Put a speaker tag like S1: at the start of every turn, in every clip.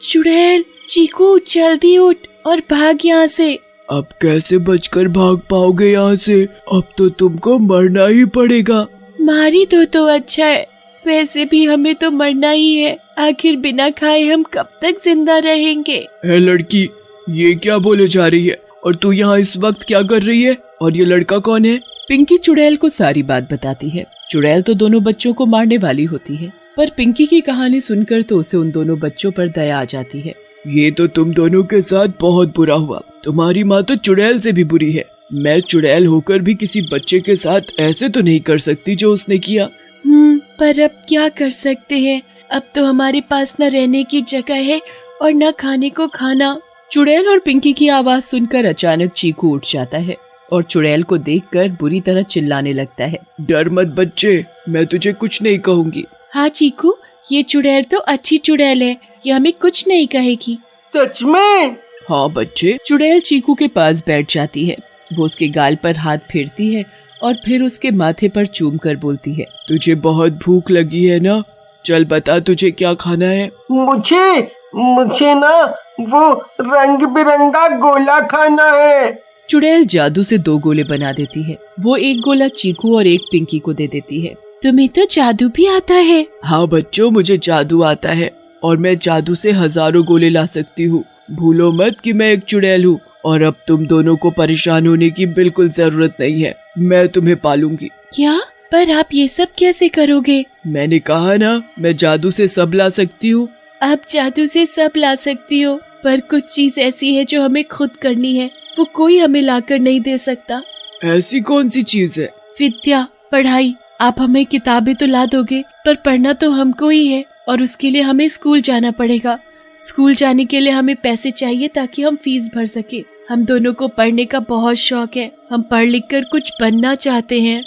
S1: चुड़ैल, चीकू जल्दी उठ और भाग यहाँ से।
S2: अब कैसे बचकर भाग पाओगे यहाँ से? अब तो तुमको मरना ही पड़ेगा।
S1: मारी दो तो अच्छा है, वैसे भी हमें तो मरना ही है। आखिर बिना खाए हम कब तक जिंदा रहेंगे?
S2: है लड़की, ये क्या बोले जा रही है? और तू यहाँ इस वक्त क्या कर रही है? और ये लड़का कौन है?
S1: पिंकी चुड़ैल को सारी बात बताती है। चुड़ैल तो दोनों बच्चों को मारने वाली होती है, पर पिंकी की कहानी सुनकर तो उसे उन दोनों बच्चों पर दया आ जाती है।
S2: ये तो तुम दोनों के साथ बहुत बुरा हुआ। तुम्हारी माँ तो चुड़ैल से भी बुरी है। मैं चुड़ैल होकर भी किसी बच्चे के साथ ऐसे तो नहीं कर सकती जो उसने किया।
S1: पर अब क्या कर सकते हैं? अब तो हमारे पास न रहने की जगह है और न खाने को खाना। चुड़ैल और पिंकी की आवाज सुनकर अचानक चीकू उठ जाता है और चुड़ैल को देखकर बुरी तरह चिल्लाने लगता है।
S2: डर मत बच्चे, मैं तुझे कुछ नहीं कहूँगी।
S1: हाँ चीकू, ये चुड़ैल तो अच्छी चुड़ैल है, ये हमें कुछ नहीं कहेगी।
S3: सच में?
S2: हाँ बच्चे।
S1: चुड़ैल चीकू के पास बैठ जाती है। वो उसके गाल पर हाथ फेरती है और फिर उसके माथे पर चूम कर बोलती है,
S2: तुझे बहुत भूख लगी है ना? चल बता तुझे क्या खाना है?
S3: मुझे ना वो रंग बिरंगा गोला खाना है।
S1: चुड़ैल जादू से 2 गोले बना देती है। वो एक गोला चीकू और एक पिंकी को दे देती है। तुम्हें तो जादू भी आता है?
S2: हाँ बच्चों, मुझे जादू आता है और मैं जादू से हजारों गोले ला सकती हूँ। भूलो मत कि मैं एक चुड़ैल हूँ। और अब तुम दोनों को परेशान होने की बिल्कुल जरूरत नहीं है, मैं तुम्हें पालूंगी।
S1: क्या? पर आप ये सब कैसे करोगे?
S2: मैंने कहा ना, मैं जादू से सब ला सकती हूँ।
S1: आप जादू से सब ला सकती हो, पर कुछ चीज ऐसी है जो हमें खुद करनी है, वो कोई हमें लाकर नहीं दे सकता।
S2: ऐसी कौन सी चीज है?
S1: विद्या, पढ़ाई। आप हमें किताबें तो ला दोगे, पर पढ़ना तो हमको ही है और उसके लिए हमें स्कूल जाना पड़ेगा। स्कूल जाने के लिए हमें पैसे चाहिए ताकि हम फीस भर सके। हम दोनों को पढ़ने का बहुत शौक है, हम पढ़ लिख कर कुछ बनना चाहते हैं।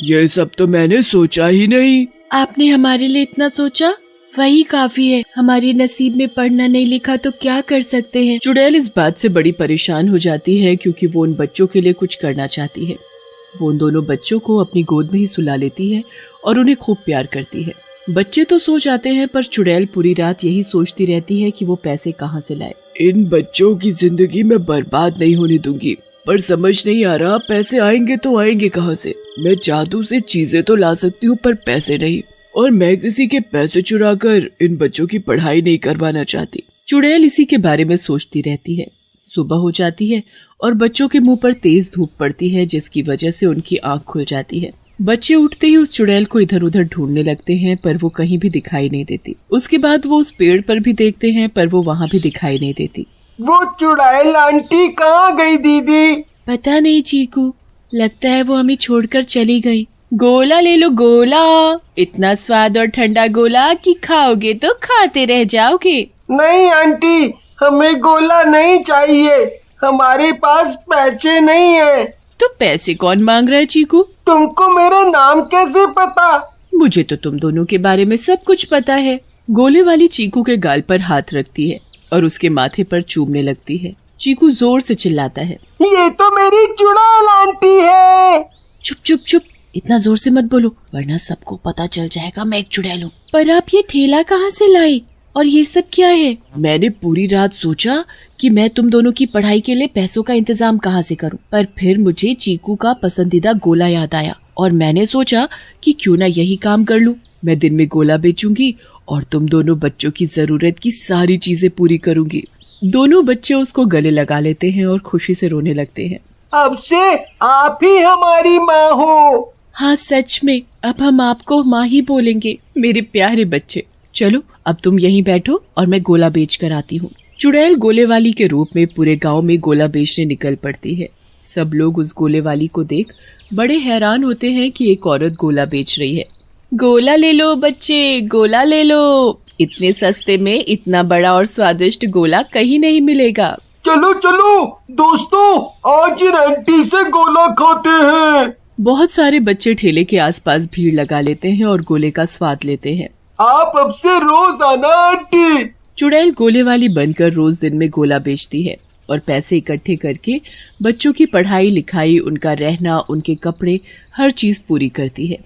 S2: ये सब तो मैंने सोचा ही नहीं।
S1: आपने हमारे लिए इतना सोचा, वही काफी है। हमारे नसीब में पढ़ना नहीं लिखा तो क्या कर सकते हैं। चुड़ैल इस बात से बड़ी परेशान हो जाती है क्योंकि वो उन बच्चों के लिए कुछ करना चाहती है। वो उन दोनों बच्चों को अपनी गोद में ही सुला लेती है और उन्हें खूब प्यार करती है। बच्चे तो सो जाते हैं, पर चुड़ैल पूरी रात यही सोचती रहती है कि वो पैसे कहाँ से लाए।
S2: इन बच्चों की जिंदगी मैं बर्बाद नहीं होने दूंगी, पर समझ नहीं आ रहा पैसे आएंगे तो आएंगे कहाँ से। मैं जादू से चीजें तो ला सकती हूँ पर पैसे नहीं, और मैं किसी के पैसे चुराकर इन बच्चों की पढ़ाई नहीं करवाना चाहती।
S1: चुड़ैल इसी के बारे में सोचती रहती है। सुबह हो जाती है और बच्चों के मुंह पर तेज धूप पड़ती है, जिसकी वजह से उनकी आंख खुल जाती है। बच्चे उठते ही उस चुड़ैल को इधर उधर ढूंढने लगते हैं, पर वो कहीं भी दिखाई नहीं देती। उसके बाद वो उस पेड़ पर भी देखते हैं, पर वो वहाँ भी दिखाई नहीं देती।
S3: वो चुड़ैल आंटी कहाँ गई दीदी?
S1: पता नहीं चीकू, लगता है वो हमें छोड़कर चली गई। गोला ले लो गोला, इतना स्वाद और ठंडा गोला कि खाओगे तो खाते रह जाओगे।
S3: नहीं आंटी, हमें गोला नहीं चाहिए, हमारे पास पैसे नहीं है।
S1: तो पैसे कौन मांग रहा है चीकू?
S3: तुमको मेरा नाम कैसे पता?
S1: मुझे तो तुम दोनों के बारे में सब कुछ पता है। गोले वाली चीकू के गाल पर हाथ रखती है और उसके माथे पर चूमने लगती है। चीकू जोर से चिल्लाता है,
S3: ये तो मेरी चुड़ैल आंटी है।
S1: चुप चुप चुप, इतना जोर से मत बोलो वरना सबको पता चल जाएगा मैं एक चुड़ैल हूँ। पर आप ये ठेला कहाँ से लाई और ये सब क्या है? मैंने पूरी रात सोचा कि मैं तुम दोनों की पढ़ाई के लिए पैसों का इंतजाम कहाँ से करूं, पर फिर मुझे चीकू का पसंदीदा गोला याद आया और मैंने सोचा कि क्यों ना यही काम कर लूं। मैं दिन में गोला बेचूंगी और तुम दोनों बच्चों की जरूरत की सारी चीजें पूरी करूंगी। दोनों बच्चे उसको गले लगा लेते हैं और खुशी से रोने लगते हैं।
S3: अब से आप ही हमारी माँ हो।
S1: हाँ सच में, अब हम आपको माँ ही बोलेंगे। मेरे प्यारे बच्चे, चलो अब तुम यहीं बैठो और मैं गोला बेच कर आती हूँ। चुड़ैल गोले वाली के रूप में पूरे गांव में गोला बेचने निकल पड़ती है। सब लोग उस गोले वाली को देख बड़े हैरान होते हैं कि एक औरत गोला बेच रही है। गोला ले लो बच्चे, गोला ले लो, इतने सस्ते में इतना बड़ा और स्वादिष्ट गोला कहीं नहीं मिलेगा।
S3: चलो चलो दोस्तों, आज आंटी से गोला खाते हैं।
S1: बहुत सारे बच्चे ठेले के आसपास भीड़ लगा लेते हैं और गोले का स्वाद लेते हैं।
S3: आप अब से रोज आना आंटी।
S1: चुड़ैल गोले वाली बनकर रोज दिन में गोला बेचती है और पैसे इकट्ठे करके बच्चों की पढ़ाई लिखाई, उनका रहना, उनके कपड़े, हर चीज पूरी करती है।